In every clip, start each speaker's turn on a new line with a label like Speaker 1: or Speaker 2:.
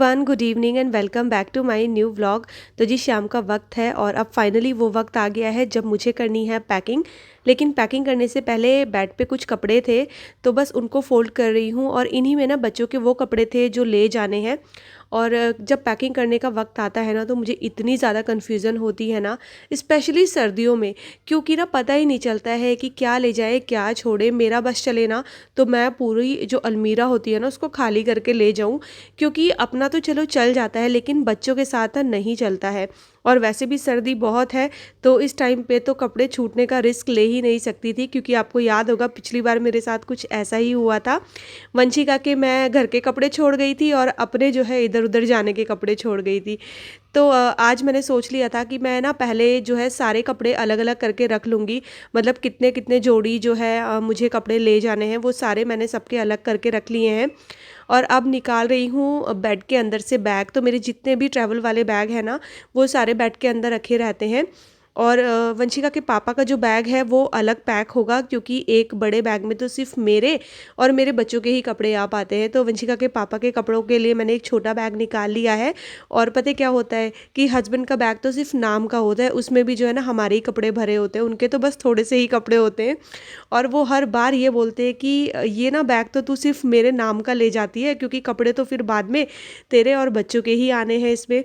Speaker 1: Everyone, good evening and welcome back to my new vlog. तो जी शाम का वक्त है और अब फाइनली वो वक्त आ गया है जब मुझे करनी है पैकिंग। लेकिन पैकिंग करने से पहले बेड पे कुछ कपड़े थे तो बस उनको फ़ोल्ड कर रही हूँ और इन्हीं में ना बच्चों के वो कपड़े थे जो ले जाने हैं। और जब पैकिंग करने का वक्त आता है ना तो मुझे इतनी ज़्यादा कन्फ्यूज़न होती है ना, स्पेशली सर्दियों में, क्योंकि ना पता ही नहीं चलता है कि क्या ले जाए क्या छोड़े। मेरा बस चले ना तो मैं पूरी जो अलमीरा होती है ना उसको खाली करके ले जाऊं, क्योंकि अपना तो चलो चल जाता है लेकिन बच्चों के साथ नहीं चलता है। और वैसे भी सर्दी बहुत है तो इस टाइम पे तो कपड़े छूटने का रिस्क ले ही नहीं सकती थी, क्योंकि आपको याद होगा पिछली बार मेरे साथ कुछ ऐसा ही हुआ था। वंशिका के मैं घर के कपड़े छोड़ गई थी और अपने जो है इधर उधर जाने के कपड़े छोड़ गई थी। तो आज मैंने सोच लिया था कि मैं ना पहले जो है सारे कपड़े अलग अलग करके रख लूँगी। मतलब कितने कितने जोड़ी जो है मुझे कपड़े ले जाने हैं वो सारे मैंने सबके अलग करके रख लिए हैं। और अब निकाल रही हूँ बेड के अंदर से बैग। तो मेरे जितने भी ट्रैवल वाले बैग हैं ना वो सारे बेड के अंदर रखे रहते हैं। और वंशिका के पापा का जो बैग है वो अलग पैक होगा, क्योंकि एक बड़े बैग में तो सिर्फ मेरे और मेरे बच्चों के ही कपड़े आ पाते हैं। तो वंशिका के पापा के कपड़ों के लिए मैंने एक छोटा बैग निकाल लिया है। और पता है क्या होता है कि हस्बैंड का बैग तो सिर्फ नाम का होता है, उसमें भी जो है ना हमारे ही कपड़े भरे होते हैं, उनके तो बस थोड़े से ही कपड़े होते हैं। और वो हर बार ये बोलते हैं कि ये ना बैग तो तू सिर्फ मेरे नाम का ले जाती है, क्योंकि कपड़े तो फिर बाद में तेरे और बच्चों के ही आने हैं इसमें।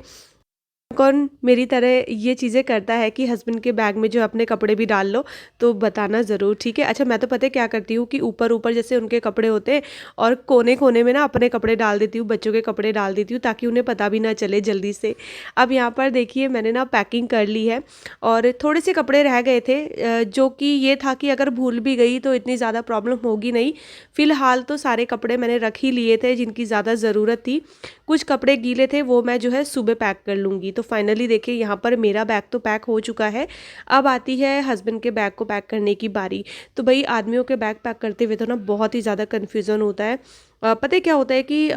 Speaker 1: कौन मेरी तरह ये चीज़ें करता है कि हस्बैंड के बैग में जो अपने कपड़े भी डाल लो, तो बताना ज़रूर, ठीक है। अच्छा, मैं तो पता है क्या करती हूँ कि ऊपर ऊपर जैसे उनके कपड़े होते हैं और कोने कोने में ना अपने कपड़े डाल देती हूँ, बच्चों के कपड़े डाल देती हूँ, ताकि उन्हें पता भी ना चले जल्दी से। अब यहाँ पर देखिए मैंने ना पैकिंग कर ली है और थोड़े से कपड़े रह गए थे, जो कि ये था कि अगर भूल भी गई तो इतनी ज़्यादा प्रॉब्लम होगी नहीं। फ़िलहाल तो सारे कपड़े मैंने रख ही लिए थे जिनकी ज़्यादा ज़रूरत थी। कुछ कपड़े गीले थे वो मैं जो है सुबह पैक कर लूँगी। तो फाइनली देखिए यहाँ पर मेरा बैग तो पैक हो चुका है। अब आती है हस्बैंड के बैग को पैक करने की बारी। तो भाई आदमियों के बैग पैक करते हुए तो ना बहुत ही ज़्यादा कन्फ्यूज़न होता है। पता है क्या होता है कि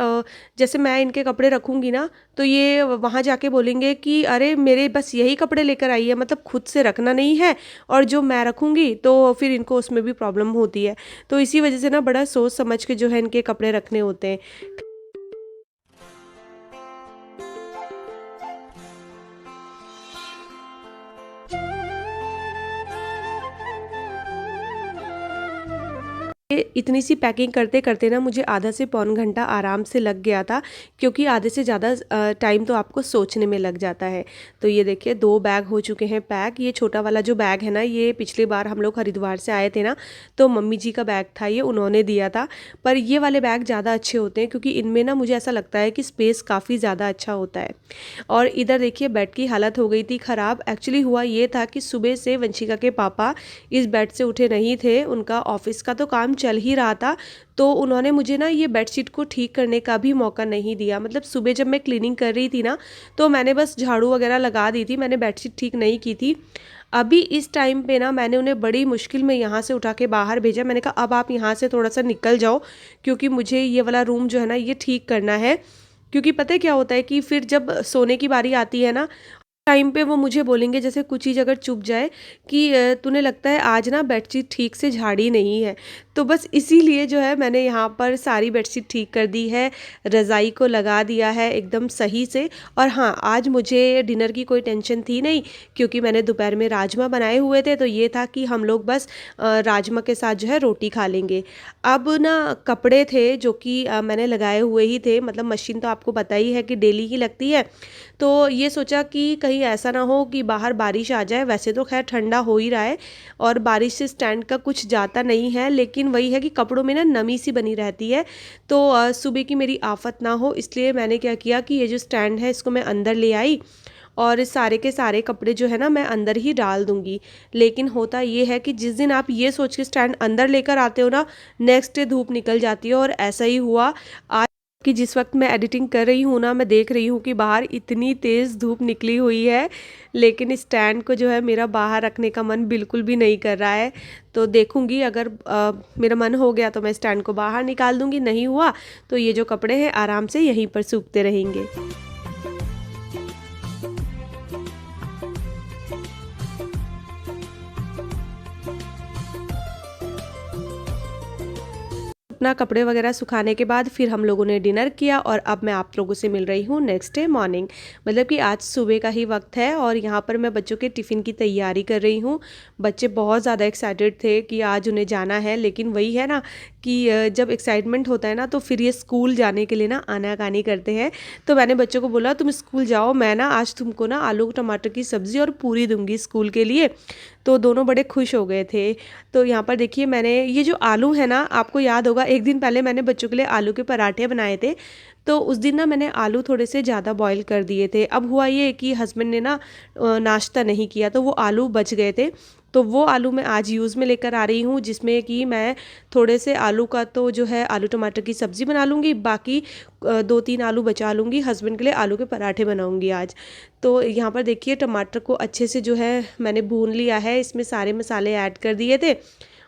Speaker 1: जैसे मैं इनके कपड़े रखूँगी ना तो ये वहाँ जाके बोलेंगे कि अरे मेरे बस यही कपड़े लेकर आई है, मतलब खुद से रखना नहीं है, और जो मैं रखूँगी तो फिर इनको उसमें भी प्रॉब्लम होती है। तो इसी वजह से ना बड़ा सोच समझ के जो है इनके कपड़े रखने होते हैं। इतनी सी पैकिंग करते करते ना मुझे आधा से पौन घंटा आराम से लग गया था, क्योंकि आधे से ज़्यादा टाइम तो आपको सोचने में लग जाता है। तो ये देखिए 2 बैग हो चुके हैं पैक। ये छोटा वाला जो बैग है ना, ये पिछली बार हम लोग हरिद्वार से आए थे ना तो मम्मी जी का बैग था, ये उन्होंने दिया था। पर ये वाले बैग ज़्यादा अच्छे होते हैं, क्योंकि इनमें ना मुझे ऐसा लगता है कि स्पेस काफ़ी ज़्यादा अच्छा होता है। और इधर देखिए बेड की हालत हो गई थी ख़राब। एक्चुअली हुआ ये था कि सुबह से वंशिका के पापा इस बेड से उठे नहीं थे, उनका ऑफिस का तो काम चल ही रहा था। तो उन्होंने मुझे ना ये बेडशीट को ठीक करने का भी मौका नहीं दिया। मतलब सुबह जब मैं क्लीनिंग कर रही थी ना तो मैंने बस झाड़ू वगैरह लगा दी थी, मैंने बेडशीट ठीक नहीं की थी। अभी इस टाइम पे ना मैंने उन्हें बड़ी मुश्किल में यहाँ से उठा के बाहर भेजा। मैंने कहा अब आप यहाँ से थोड़ा सा निकल जाओ, क्योंकि मुझे ये वाला रूम जो है ना ये ठीक करना है। क्योंकि पता है क्या होता है कि फिर जब सोने की बारी आती है ना टाइम पे वो मुझे बोलेंगे, जैसे कुछ चीज़ अगर चुप जाए कि तूने लगता है आज ना बेडशीट ठीक से झाड़ी नहीं है। तो बस इसीलिए जो है मैंने यहाँ पर सारी बेडशीट ठीक कर दी है, रज़ाई को लगा दिया है एकदम सही से। और हाँ, आज मुझे डिनर की कोई टेंशन थी नहीं, क्योंकि मैंने दोपहर में राजमा बनाए हुए थे, तो ये था कि हम लोग बस राजमा के साथ जो है रोटी खा लेंगे। अब ना कपड़े थे जो कि मैंने लगाए हुए ही थे, मतलब मशीन तो आपको पता ही है कि डेली ही लगती है। तो ये सोचा कि कहीं ऐसा ना हो कि बाहर बारिश आ जाए। वैसे तो खैर ठंडा हो ही रहा है और बारिश से स्टैंड का कुछ जाता नहीं है, लेकिन वही है कि कपड़ों में ना नमी सी बनी रहती है। तो सुबह की मेरी आफत ना हो इसलिए मैंने क्या किया कि ये जो स्टैंड है इसको मैं अंदर ले आई और सारे के सारे कपड़े जो है ना मैं अंदर ही डाल दूंगी। लेकिन होता ये है कि जिस दिन आप ये सोच के स्टैंड अंदर लेकर आते हो ना, नेक्स्ट डे धूप निकल जाती है। और ऐसा ही हुआ आज कि जिस वक्त मैं एडिटिंग कर रही हूँ ना, मैं देख रही हूँ कि बाहर इतनी तेज़ धूप निकली हुई है, लेकिन स्टैंड को जो है मेरा बाहर रखने का मन बिल्कुल भी नहीं कर रहा है। तो देखूंगी अगर मेरा मन हो गया तो मैं स्टैंड को बाहर निकाल दूंगी, नहीं हुआ तो ये जो कपड़े हैं आराम से यहीं पर सूखते रहेंगे। अपना कपड़े वगैरह सुखाने के बाद फिर हम लोगों ने डिनर किया और अब मैं आप लोगों से मिल रही हूँ नेक्स्ट डे मॉर्निंग, मतलब कि आज सुबह का ही वक्त है और यहाँ पर मैं बच्चों के टिफ़िन की तैयारी कर रही हूँ। बच्चे बहुत ज़्यादा एक्साइटेड थे कि आज उन्हें जाना है, लेकिन वही है ना कि जब एक्साइटमेंट होता है ना तो फिर ये स्कूल जाने के लिए ना आनाकानी करते हैं। तो मैंने बच्चों को बोला तुम स्कूल जाओ, मैं ना आज तुमको ना आलू टमाटर की सब्ज़ी और पूरी दूंगी स्कूल के लिए। तो दोनों बड़े खुश हो गए थे। तो यहाँ पर देखिए मैंने ये जो आलू है ना, आपको याद होगा एक दिन पहले मैंने बच्चों के लिए आलू के पराठे बनाए थे। तो उस दिन ना मैंने आलू थोड़े से ज़्यादा बॉईल कर दिए थे। अब हुआ ये कि हस्बैंड ने ना नाश्ता नहीं किया तो वो आलू बच गए थे। तो वो आलू मैं आज यूज़ में लेकर आ रही हूँ, जिसमें कि मैं थोड़े से आलू का तो जो है आलू टमाटर की सब्ज़ी बना लूँगी, बाकी 2-3 आलू बचा लूँगी, हस्बैंड के लिए आलू के पराठे बनाऊँगी आज। तो यहाँ पर देखिए टमाटर को अच्छे से जो है मैंने भून लिया है, इसमें सारे मसाले ऐड कर दिए थे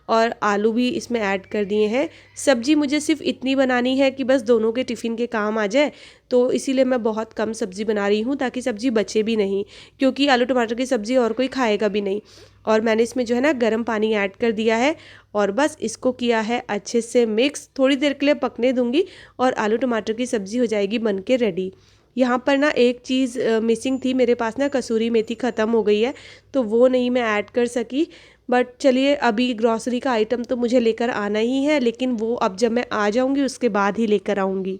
Speaker 1: और आलू भी इसमें ऐड कर दिए हैं। सब्ज़ी मुझे सिर्फ इतनी बनानी है कि बस दोनों के टिफ़िन के काम आ जाए, तो इसीलिए मैं बहुत कम सब्ज़ी बना रही हूँ ताकि सब्ज़ी बचे भी नहीं, क्योंकि आलू टमाटर की सब्ज़ी और कोई खाएगा भी नहीं। और मैंने इसमें जो है ना गर्म पानी ऐड कर दिया है और बस इसको किया है अच्छे से मिक्स, थोड़ी देर के लिए पकने दूँगी और आलू टमाटर की सब्ज़ी हो जाएगी बन के रेडी। यहाँ पर ना एक चीज़ मिसिंग थी, मेरे पास ना कसूरी मेथी ख़त्म हो गई है, तो वो नहीं मैं ऐड कर सकी। बट चलिए अभी ग्रॉसरी का आइटम तो मुझे लेकर आना ही है, लेकिन वो अब जब मैं आ जाऊँगी उसके बाद ही लेकर आऊँगी।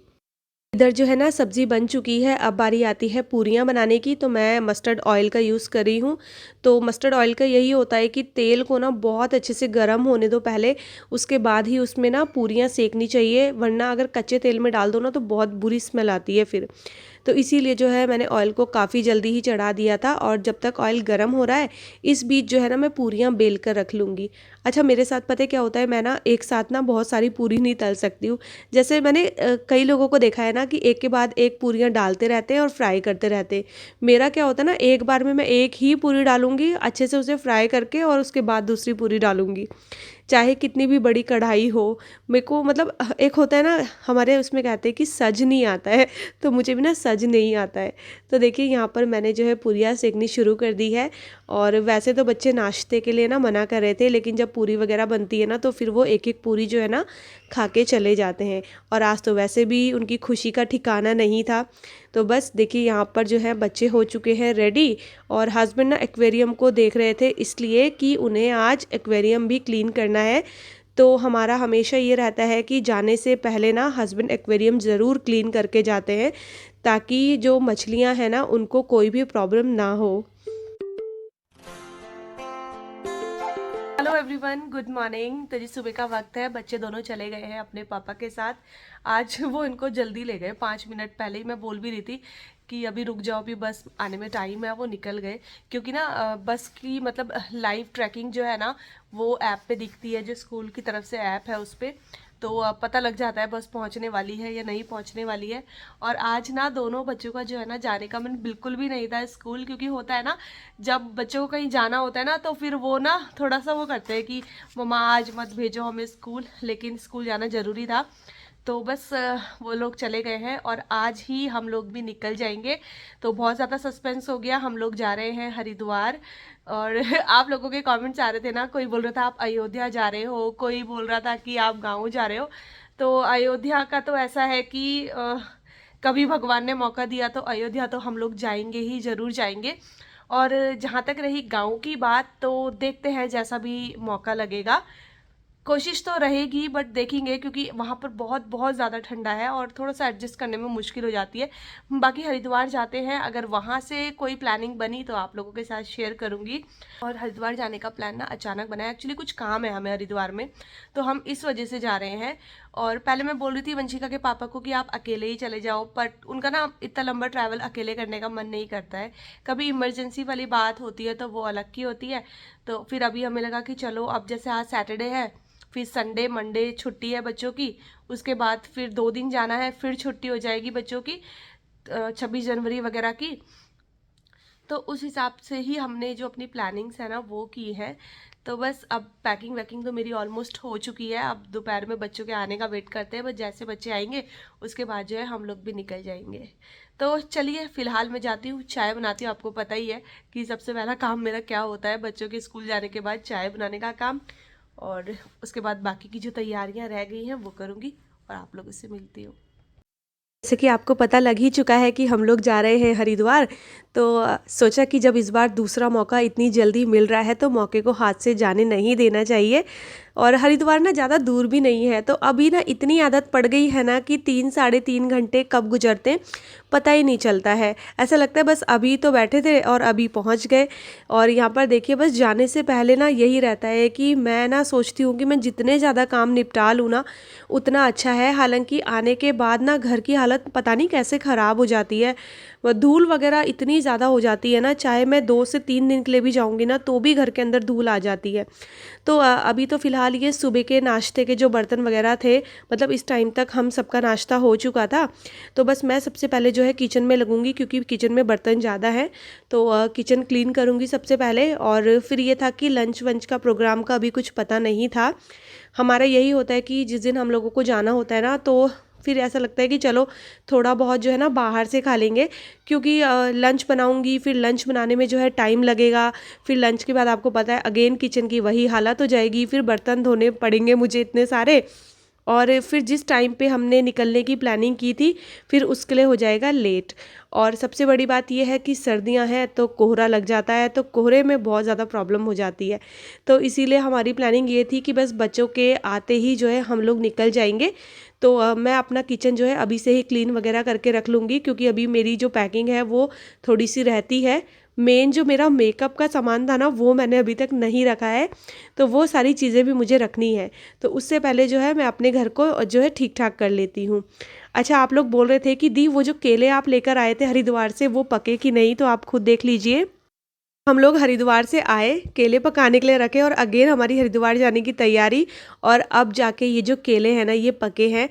Speaker 1: इधर जो है ना सब्ज़ी बन चुकी है, अब बारी आती है पूरियाँ बनाने की। तो मैं मस्टर्ड ऑयल का यूज़ कर रही हूँ। तो मस्टर्ड ऑयल का यही होता है कि तेल को ना बहुत अच्छे से गर्म होने दो पहले, उसके बाद ही उसमें ना पूरियाँ सेकनी चाहिए, वरना अगर कच्चे तेल में डाल दो ना तो बहुत बुरी स्मेल आती है फिर। तो इसीलिए जो है मैंने ऑयल को काफ़ी जल्दी ही चढ़ा दिया था और जब तक ऑयल गर्म हो रहा है इस बीच जो है ना मैं पूरियाँ बेल कर रख लूँगी। अच्छा मेरे साथ पता है क्या होता है, मैं ना एक साथ ना बहुत सारी पूरी नहीं तल सकती हूँ। जैसे मैंने कई लोगों को देखा है ना कि एक के बाद एक पूरियाँ डालते रहते हैं और फ्राई करते रहते हैं। मेरा क्या होता है ना, एक बार में मैं एक ही पूरी डालूँगी अच्छे से उसे फ्राई करके और उसके बाद दूसरी पूरी डालूँगी। चाहे कितनी भी बड़ी कढ़ाई हो, मेरे को मतलब एक होता है ना हमारे उसमें कहते हैं कि सज नहीं आता है, तो मुझे भी ना सज नहीं आता है। तो देखिए यहाँ पर मैंने जो है पूरियाँ सेकनी शुरू कर दी है और वैसे तो बच्चे नाश्ते के लिए ना मना कर रहे थे, लेकिन जब पूरी वगैरह बनती है ना तो फिर वो एक एक पूरी जो है ना खा के चले जाते हैं। और आज तो वैसे भी उनकी खुशी का ठिकाना नहीं था। तो बस देखिए यहाँ पर जो है बच्चे हो चुके हैं रेडी और हस्बैंड ना एक्वेरियम को देख रहे थे, इसलिए कि उन्हें आज एक्वेरियम भी क्लीन करना है। तो हमारा हमेशा ये रहता है कि जाने से पहले ना हस्बैंड एक्वेरियम ज़रूर क्लीन करके जाते हैं, ताकि जो मछलियाँ हैं ना उनको कोई भी प्रॉब्लम ना हो। Hello everyone, good morning. तो जी सुबह का वक्त है, बच्चे दोनों चले गए हैं अपने पापा के साथ। आज वो इनको जल्दी ले गए, 5 मिनट पहले ही मैं बोल भी रही थी कि अभी रुक जाओ, अभी बस आने में टाइम है। वो निकल गए क्योंकि ना बस की मतलब लाइव ट्रैकिंग जो है ना वो ऐप पे दिखती है, जो स्कूल की तरफ से ऐप है उस पर। तो पता लग जाता है बस पहुंचने वाली है या नहीं पहुंचने वाली है। और आज ना दोनों बच्चों का जो है ना जाने का मन बिल्कुल भी नहीं था स्कूल, क्योंकि होता है ना जब बच्चों को कहीं जाना होता है ना तो फिर वो ना थोड़ा सा वो करते हैं कि मम्मा आज मत भेजो हमें स्कूल, लेकिन स्कूल जाना ज़रूरी था। तो बस वो लोग चले गए हैं और आज ही हम लोग भी निकल जाएंगे। तो बहुत ज़्यादा सस्पेंस हो गया, हम लोग जा रहे हैं हरिद्वार। और आप लोगों के कमेंट्स आ रहे थे ना, कोई बोल रहा था आप अयोध्या जा रहे हो, कोई बोल रहा था कि आप गाँव जा रहे हो। तो अयोध्या का तो ऐसा है कि कभी भगवान ने मौका दिया तो अयोध्या तो हम लोग जाएंगे ही, ज़रूर जाएंगे। और जहाँ तक रही गाँव की बात, तो देखते हैं जैसा भी मौका लगेगा, कोशिश तो रहेगी बट देखेंगे, क्योंकि वहाँ पर बहुत बहुत ज़्यादा ठंडा है और थोड़ा सा एडजस्ट करने में मुश्किल हो जाती है। बाकी हरिद्वार जाते हैं, अगर वहाँ से कोई प्लानिंग बनी तो आप लोगों के साथ शेयर करूँगी। और हरिद्वार जाने का प्लान ना अचानक बना है, एक्चुअली कुछ काम है हमें हरिद्वार में, तो हम इस वजह से जा रहे हैं। और पहले मैं बोल रही थी वंशिका के पापा को कि आप अकेले ही चले जाओ, बट उनका ना इतना लंबा ट्रैवल अकेले करने का मन नहीं करता है। कभी इमरजेंसी वाली बात होती है तो वो अलग की होती है। तो फिर अभी हमें लगा कि चलो, अब जैसे आज सैटरडे है, फिर संडे मंडे छुट्टी है बच्चों की, उसके बाद फिर 2 दिन जाना है, फिर छुट्टी हो जाएगी बच्चों की 26 जनवरी वगैरह की। तो उस हिसाब से ही हमने जो अपनी प्लानिंग्स है ना वो की है। तो बस अब पैकिंग वैकिंग तो मेरी ऑलमोस्ट हो चुकी है, अब दोपहर में बच्चों के आने का वेट करते हैं, बस जैसे बच्चे आएंगे उसके बाद जो है हम लोग भी निकल जाएंगे। तो चलिए फिलहाल मैं जाती हूँ, चाय बनाती हूँ। आपको पता ही है कि सबसे पहला काम मेरा क्या होता है, बच्चों के स्कूल जाने के बाद चाय बनाने का काम। और उसके बाद बाकी की जो तैयारियां रह गई हैं वो करूँगी और आप लोगों से मिलती हूँ। जैसे कि आपको पता लग ही चुका है कि हम लोग जा रहे हैं हरिद्वार, तो सोचा कि जब इस बार दूसरा मौका इतनी जल्दी मिल रहा है तो मौके को हाथ से जाने नहीं देना चाहिए। और हरिद्वार ना ज़्यादा दूर भी नहीं है, तो अभी ना इतनी आदत पड़ गई है ना कि 3 साढ़े 3 घंटे कब गुजरते हैं पता ही नहीं चलता है। ऐसा लगता है बस अभी तो बैठे थे और अभी पहुंच गए। और यहाँ पर देखिए, बस जाने से पहले ना यही रहता है कि मैं ना सोचती हूँ कि मैं जितने ज़्यादा काम निपटा लूँ ना उतना अच्छा है। हालांकि आने के बाद ना घर की हालत पता नहीं कैसे ख़राब हो जाती है। वो धूल वगैरह इतनी ज़्यादा हो जाती है ना, चाहे मैं 2 से 3 दिन के लिए भी जाऊँगी ना तो भी घर के अंदर धूल आ जाती है। तो अभी तो फ़िलहाल ये सुबह के नाश्ते के जो बर्तन वगैरह थे, मतलब इस टाइम तक हम सबका नाश्ता हो चुका था। तो बस मैं सबसे पहले जो है किचन में लगूंगी, क्योंकि किचन में बर्तन ज़्यादा हैं। तो किचन क्लीन करूंगी सबसे पहले। और फिर ये था कि लंच वंच का प्रोग्राम का अभी कुछ पता नहीं था। हमारा यही होता है कि जिस दिन हम लोगों को जाना होता है ना, तो फिर ऐसा लगता है कि चलो थोड़ा बहुत जो है ना बाहर से खा लेंगे, क्योंकि लंच बनाऊंगी, फिर लंच बनाने में जो है टाइम लगेगा। फिर लंच के बाद आपको पता है अगेन किचन की वही हालत हो जाएगी, फिर बर्तन धोने पड़ेंगे मुझे इतने सारे। और फिर जिस टाइम पे हमने निकलने की प्लानिंग की थी फिर उसके लिए हो जाएगा लेट। और सबसे बड़ी बात यह है कि सर्दियां हैं तो कोहरा लग जाता है, तो कोहरे में बहुत ज़्यादा प्रॉब्लम हो जाती है। तो इसीलिए हमारी प्लानिंग ये थी कि बस बच्चों के आते ही जो है हम लोग निकल जाएंगे। तो मैं अपना किचन जो है अभी से ही क्लीन वगैरह करके रख लूँगी, क्योंकि अभी मेरी जो पैकिंग है वो थोड़ी सी रहती है। मेन जो मेरा मेकअप का सामान था ना वो मैंने अभी तक नहीं रखा है, तो वो सारी चीज़ें भी मुझे रखनी है। तो उससे पहले जो है मैं अपने घर को जो है ठीक ठाक कर लेती हूँ। अच्छा, आप लोग बोल रहे थे कि दी वो जो केले आप लेकर आए थे हरिद्वार से वो पके कि नहीं, तो आप खुद देख लीजिए। हम लोग हरिद्वार से आए, केले पकाने के लिए रखे और अगेन हमारी हरिद्वार जाने की तैयारी। और अब जाके ये जो केले हैं ना ये पके हैं।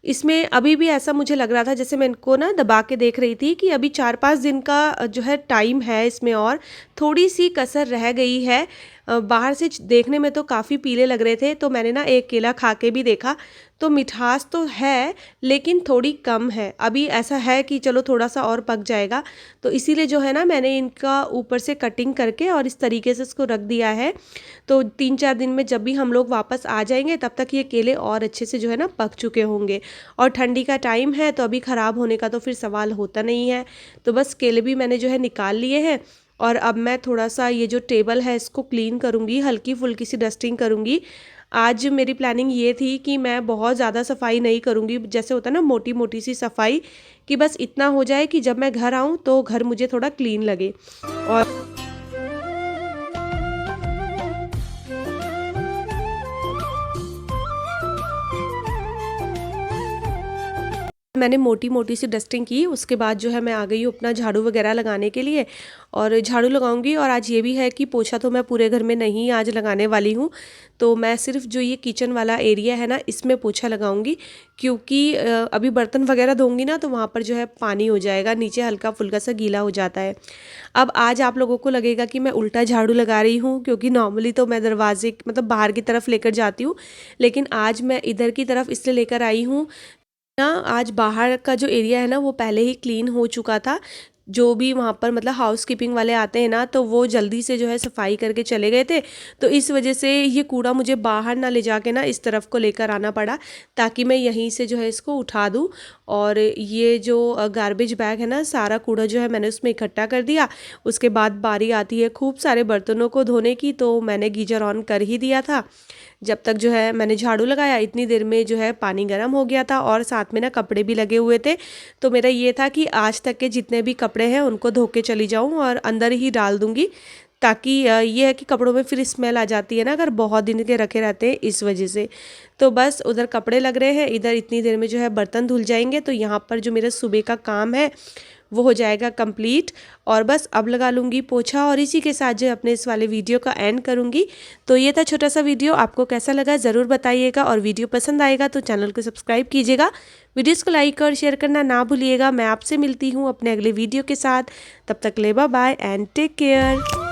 Speaker 1: इसमें अभी भी ऐसा मुझे लग रहा था जैसे मैं इनको ना दबा के देख रही थी कि अभी 4-5 दिन का जो है टाइम है इसमें, और थोड़ी सी कसर रह गई है। बाहर से देखने में तो काफ़ी पीले लग रहे थे, तो मैंने ना एक केला खा के भी देखा, तो मिठास तो है लेकिन थोड़ी कम है। अभी ऐसा है कि चलो थोड़ा सा और पक जाएगा, तो इसीलिए जो है ना मैंने इनका ऊपर से कटिंग करके और इस तरीके से इसको रख दिया है। तो 3-4 दिन में जब भी हम लोग वापस आ जाएंगे तब तक ये केले और अच्छे से जो है ना पक चुके होंगे। और ठंडी का टाइम है तो अभी ख़राब होने का तो फिर सवाल होता नहीं है। तो बस केले भी मैंने जो है निकाल लिए हैं। और अब मैं थोड़ा सा ये जो टेबल है इसको क्लीन करूँगी, हल्की फुल्की सी डस्टिंग करूँगी। आज मेरी प्लानिंग ये थी कि मैं बहुत ज़्यादा सफाई नहीं करूँगी, जैसे होता है ना मोटी मोटी सी सफाई, कि बस इतना हो जाए कि जब मैं घर आऊँ तो घर मुझे थोड़ा क्लीन लगे। और मैंने मोटी मोटी सी डस्टिंग की, उसके बाद जो है मैं आ गई हूँ अपना झाड़ू वगैरह लगाने के लिए। और झाड़ू लगाऊंगी। और आज ये भी है कि पोछा तो मैं पूरे घर में नहीं आज लगाने वाली हूँ, तो मैं सिर्फ जो ये किचन वाला एरिया है ना इसमें पोछा लगाऊंगी, क्योंकि अभी बर्तन वगैरह धोंगी ना तो वहाँ पर जो है पानी हो जाएगा, नीचे हल्का फुल्का सा गीला हो जाता है। अब आज आप लोगों को लगेगा कि मैं उल्टा झाड़ू लगा रही हूँ, क्योंकि नॉर्मली तो मैं दरवाजे मतलब बाहर की तरफ लेकर जाती हूँ, लेकिन आज मैं इधर की तरफ इसलिए लेकर आई हूँ ना। आज बाहर का जो एरिया है ना वो पहले ही क्लीन हो चुका था। जो भी वहाँ पर मतलब हाउस कीपिंग वाले आते हैं ना तो वो जल्दी से जो है सफाई करके चले गए थे, तो इस वजह से ये कूड़ा मुझे बाहर ना ले जाके ना इस तरफ को लेकर आना पड़ा, ताकि मैं यहीं से जो है इसको उठा दूँ। और ये जो गार्बेज बैग है ना सारा कूड़ा जो है मैंने उसमें इकट्ठा कर दिया। उसके बाद बारी आती है खूब सारे बर्तनों को धोने की, तो मैंने गीजर ऑन कर ही दिया था। जब तक जो है मैंने झाड़ू लगाया इतनी देर में जो है पानी गर्म हो गया था, और साथ में ना कपड़े भी लगे हुए थे। तो मेरा ये था कि आज तक के जितने भी कपड़े हैं उनको धो के चली जाऊं और अंदर ही डाल दूंगी, ताकि ये है कि कपड़ों में फिर स्मेल आ जाती है ना अगर बहुत दिन के रखे रहते हैं, इस वजह से। तो बस उधर कपड़े लग रहे हैं, इधर इतनी देर में जो है बर्तन धुल जाएंगे, तो यहाँ पर जो मेरा सुबह का काम है वो हो जाएगा कंप्लीट। और बस अब लगा लूँगी पोछा, और इसी के साथ जो अपने इस वाले वीडियो का एंड करूँगी। तो ये था छोटा सा वीडियो, आपको कैसा लगा ज़रूर बताइएगा, और वीडियो पसंद आएगा तो चैनल को सब्सक्राइब कीजिएगा, वीडियोज़ को लाइक और शेयर करना ना भूलिएगा। मैं आपसे मिलती हूँ अपने अगले वीडियो के साथ, तब तक ले bye bye and take care.